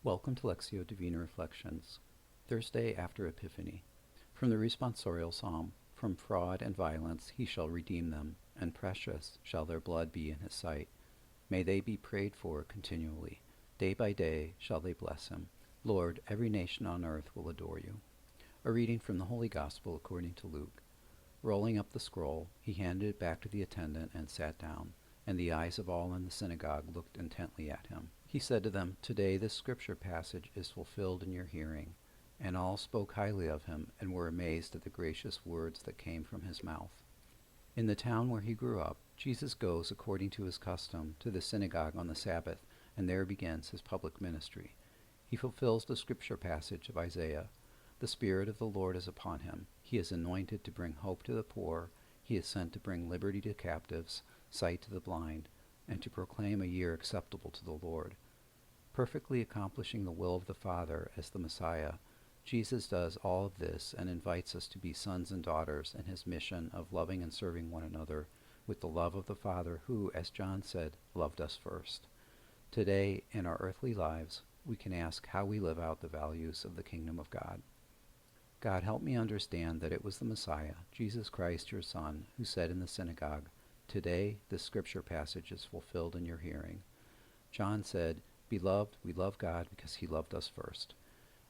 Welcome to Lectio Divina Reflections, Thursday after Epiphany. From the responsorial psalm, from fraud and violence he shall redeem them, and precious shall their blood be in his sight. May they be prayed for continually. Day by day shall they bless him. Lord, every nation on earth will adore you. A reading from the Holy Gospel according to Luke. Rolling up the scroll, he handed it back to the attendant and sat down, and the eyes of all in the synagogue looked intently at him. He said to them, "Today this scripture passage is fulfilled in your hearing." And all spoke highly of him, and were amazed at the gracious words that came from his mouth. In the town where he grew up, Jesus goes, according to his custom, to the synagogue on the Sabbath, and there begins his public ministry. He fulfills the scripture passage of Isaiah. "The Spirit of the Lord is upon him. He is anointed to bring hope to the poor. He is sent to bring liberty to captives, sight to the blind, and to proclaim a year acceptable to the Lord." Perfectly accomplishing the will of the Father as the Messiah, Jesus does all of this and invites us to be sons and daughters in his mission of loving and serving one another with the love of the Father who, as John said, loved us first. Today, in our earthly lives, we can ask how we live out the values of the kingdom of God. God, help me understand that it was the Messiah, Jesus Christ, your Son, who said in the synagogue, "Today this scripture passage is fulfilled in your hearing." John said, "Beloved, we love God because he loved us first."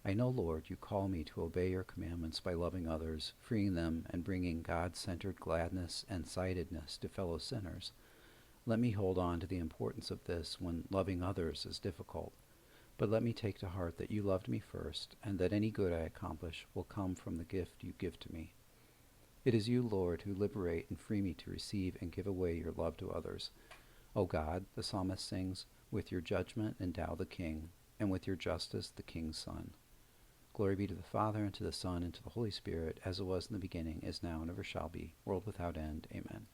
I know, Lord, you call me to obey your commandments by loving others, freeing them, and bringing God-centered gladness and sightedness to fellow sinners. Let me hold on to the importance of this when loving others is difficult. But let me take to heart that you loved me first, and that any good I accomplish will come from the gift you give to me. It is you, Lord, who liberate and free me to receive and give away your love to others. O God, the psalmist sings, with your judgment endow the king, and with your justice the king's son. Glory be to the Father, and to the Son, and to the Holy Spirit, as it was in the beginning, is now, and ever shall be, world without end. Amen.